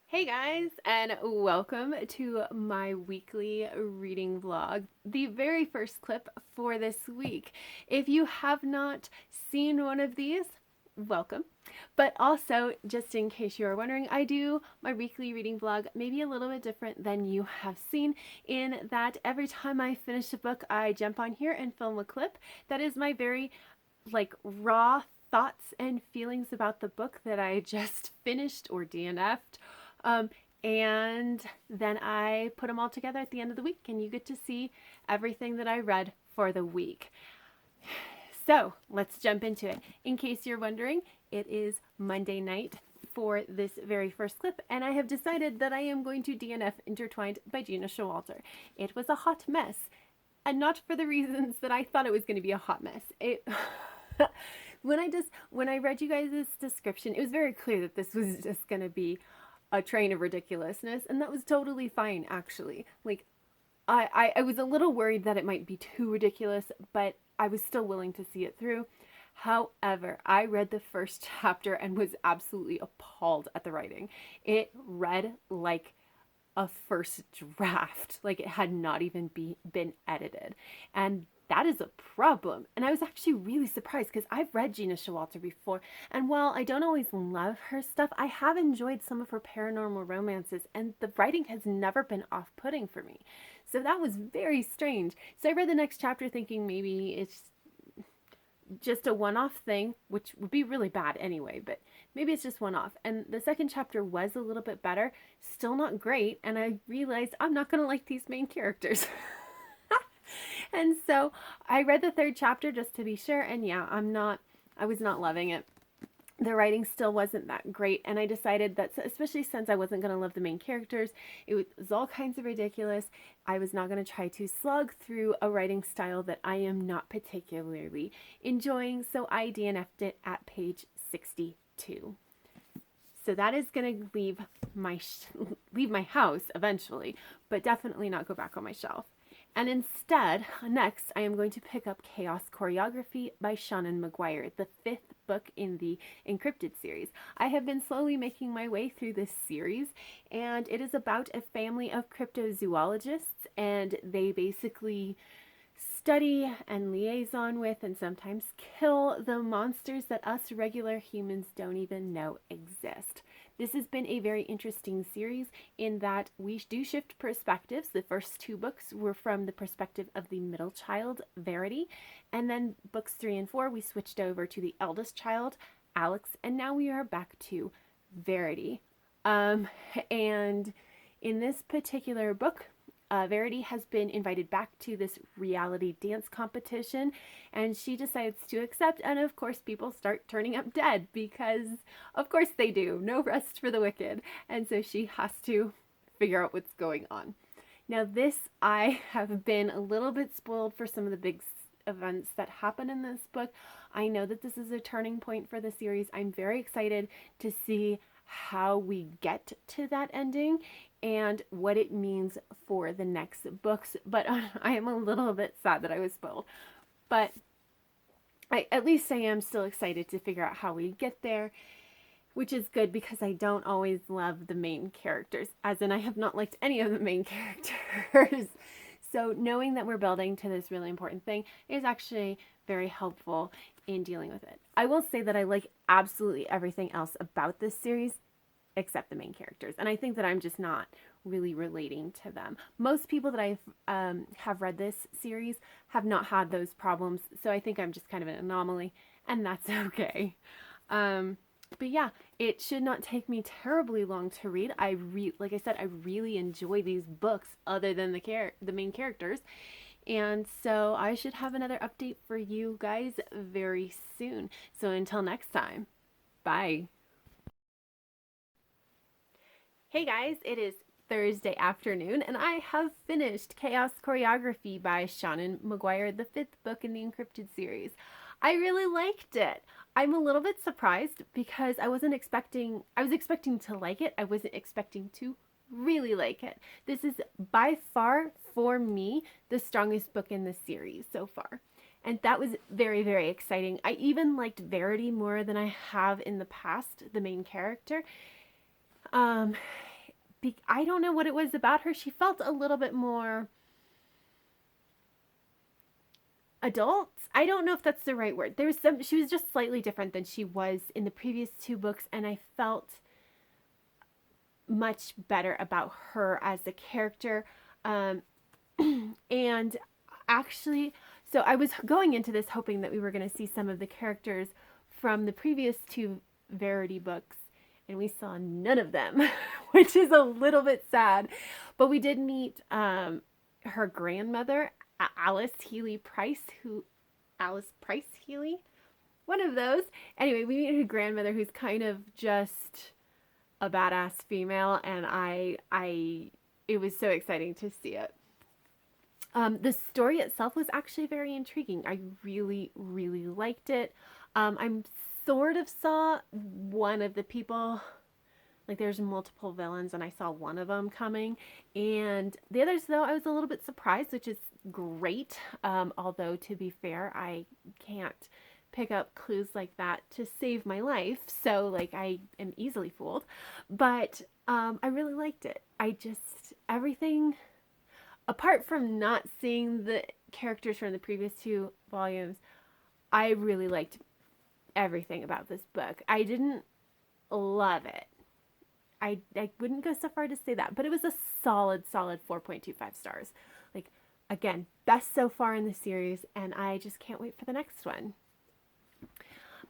Hey guys, and welcome to my weekly reading vlog, the very first clip for this week. If you have not seen one of these, welcome. But also, just in case you are wondering, I do my weekly reading vlog maybe a little bit different than you have seen, in that every time I finish a book, I jump on here and film a clip. That is my very raw thoughts and feelings about the book that I just finished or DNF'd. Um, and then I put them all together at the end of the week, and you get to see everything that I read for the week. So let's jump into it. In case you're wondering, it is Monday night for this very first clip, and I have decided that I am going to DNF Intertwined by Gena Showalter. It was a hot mess, and not for the reasons that I thought it was going to be a hot mess. When I read you guys' description, it was very clear that this was just going to be a train of ridiculousness, and that was totally fine, actually. I was a little worried that it might be too ridiculous, but I was still willing to see it through. However, I read the first chapter and was absolutely appalled at the writing. It read like a first draft, like it had not even been edited. And that is a problem. And I was actually really surprised because I've read Gena Showalter before. And while I don't always love her stuff, I have enjoyed some of her paranormal romances, and the writing has never been off-putting for me. So that was very strange. So I read the next chapter thinking maybe it's just a one-off thing, which would be really bad anyway, but maybe it's just one-off. And the second chapter was a little bit better, still not great, and I realized I'm not going to like these main characters. And so I read the third chapter just to be sure, and yeah, I was not loving it. The writing still wasn't that great, and I decided that, especially since I wasn't going to love the main characters, it was all kinds of ridiculous. I was not going to try to slog through a writing style that I am not particularly enjoying, so I DNF'd it at page 62. So that is going to leave my house eventually, but definitely not go back on my shelf. And instead, next, I am going to pick up Chaos Choreography by Seanan McGuire, the fifth book in the Encrypted series. I have been slowly making my way through this series, and it is about a family of cryptozoologists, and they basically study and liaison with and sometimes kill the monsters that us regular humans don't even know exist. This has been a very interesting series in that we do shift perspectives. The first two books were from the perspective of the middle child, Verity, and then books 3 and 4 we switched over to the eldest child, Alex, and now we are back to Verity. And in this particular book, Verity has been invited back to this reality dance competition, and she decides to accept, and of course people start turning up dead because of course they do. No rest for the wicked. And so she has to figure out what's going on. Now this, I have been a little bit spoiled for some of the big events that happen in this book. I know that this is a turning point for the series. I'm very excited to see how we get to that ending and what it means for the next books, but I am a little bit sad that I was spoiled. But at least I am still excited to figure out how we get there, which is good because I don't always love the main characters, as in I have not liked any of the main characters. So knowing that we're building to this really important thing is actually very helpful in dealing with it. I will say that I like absolutely everything else about this series except the main characters, and I think that I'm just not really relating to them. Most people that I have read this series have not had those problems, so I think I'm just kind of an anomaly, and that's okay. But yeah, it should not take me terribly long to read. Like I said, I really enjoy these books other than the main characters. And so I should have another update for you guys very soon. So until next time, bye. Hey guys, it is Thursday afternoon, and I have finished Chaos Choreography by Seanan McGuire, the fifth book in the Encrypted series. I really liked it. I'm a little bit surprised because I was expecting to like it. I wasn't expecting to really like it. This is by far, for me, the strongest book in the series so far. And that was very, very exciting. I even liked Verity more than I have in the past, the main character. Um, I don't know what it was about her. She felt a little bit more adult. I don't know if that's the right word. There was she was just slightly different than she was in the previous two books, and I felt much better about her as a character. And actually, so I was going into this hoping that we were going to see some of the characters from the previous two Verity books, and we saw none of them, which is a little bit sad. But we did meet her grandmother, Alice Healy Price, Alice Price Healy, one of those. Anyway, we meet her grandmother, who's kind of just a badass female, and it was so exciting to see it. The story itself was actually very intriguing. I really, really liked it. I'm sort of saw one of the people, like there's multiple villains, and I saw one of them coming, and the others, though, I was a little bit surprised, which is great. Although, to be fair, I can't pick up clues like that to save my life, so like I am easily fooled. But I really liked it. Everything, apart from not seeing the characters from the previous two volumes, I really liked everything about this book. I didn't love it. I wouldn't go so far to say that, but it was a solid 4.25 stars. Like, again, best so far in the series, and I just can't wait for the next one.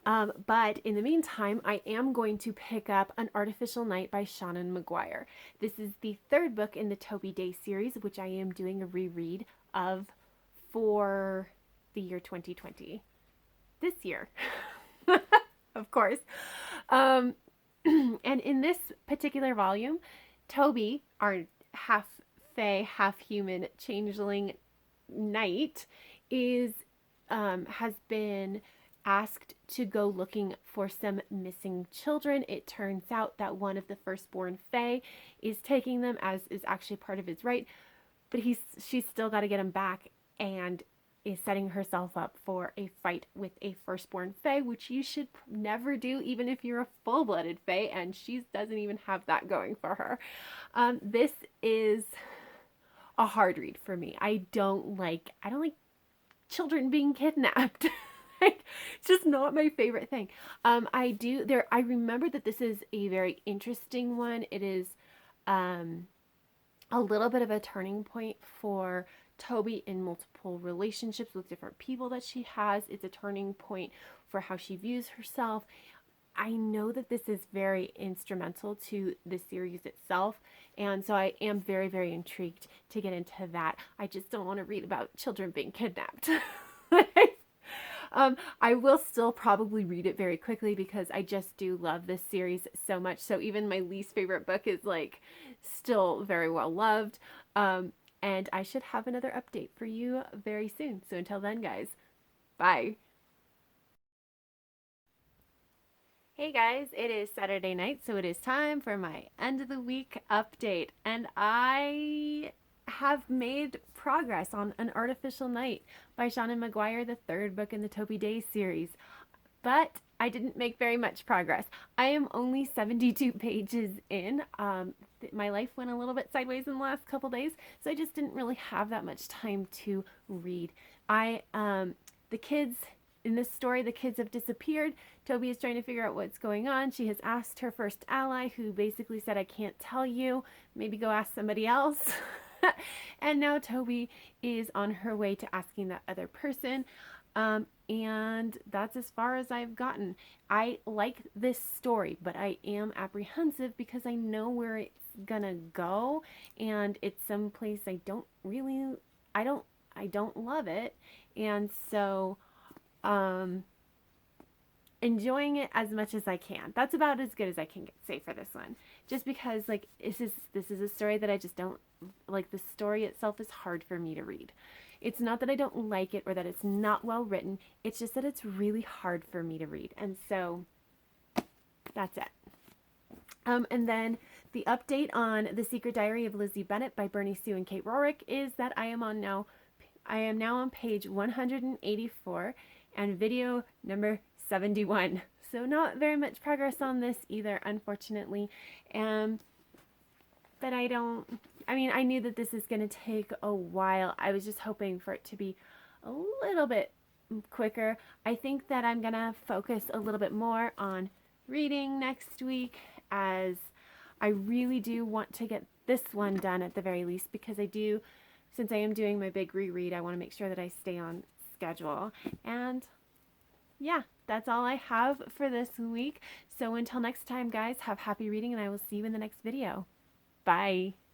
But in the meantime, I am going to pick up An Artificial Night by Seanan McGuire. This is the third book in the Toby Day series, which I am doing a reread of for the year 2020. This year, of course. And in this particular volume, Toby, our half fae, half human changeling knight, has been asked to go looking for some missing children. It turns out that one of the firstborn fae is taking them, as is actually part of his right, but she's still got to get him back, and is setting herself up for a fight with a firstborn fae, which you should never do, even if you're a full-blooded fae, and she doesn't even have that going for her. This is a hard read for me. I don't like children being kidnapped. Like, it's just not my favorite thing. I remember that this is a very interesting one. It is a little bit of a turning point for Toby in multiple relationships with different people that she has. It's a turning point for how she views herself. I know that this is very instrumental to the series itself, and so I am very, very intrigued to get into that. I just don't want to read about children being kidnapped. I will still probably read it very quickly because I just do love this series so much. So even my least favorite book is like still very well loved. And I should have another update for you very soon. So until then, guys, bye. Hey guys, it is Saturday night, so it is time for my end of the week update. And I have made progress on An Artificial Night by Seanan McGuire, the third book in the Toby Day series. But I didn't make very much progress. I am only 72 pages in. My life went a little bit sideways in the last couple days, so I just didn't really have that much time to read. The kids in this story, the kids have disappeared. Toby is trying to figure out what's going on. She has asked her first ally, who basically said, "I can't tell you. Maybe go ask somebody else." And now Toby is on her way to asking that other person. And that's as far as I've gotten. I like this story, but I am apprehensive because I know where it's gonna go, and it's someplace I don't love it. And so, enjoying it as much as I can. That's about as good as I can say for this one. Just because, like, this is a story that I just don't like. The story itself is hard for me to read. It's not that I don't like it or that it's not well written. It's just that it's really hard for me to read. And so that's it. And then the update on The Secret Diary of Lizzie Bennet by Bernie Sue and Kate Rorick is that I am now on page 184 and video number 71. So not very much progress on this either, unfortunately. And but I don't, I mean, I knew that this is going to take a while. I was just hoping for it to be a little bit quicker. I think that I'm going to focus a little bit more on reading next week, as I really do want to get this one done at the very least, because I do, since I am doing my big reread, I want to make sure that I stay on schedule. And yeah, that's all I have for this week. So until next time, guys, have happy reading, and I will see you in the next video. Bye.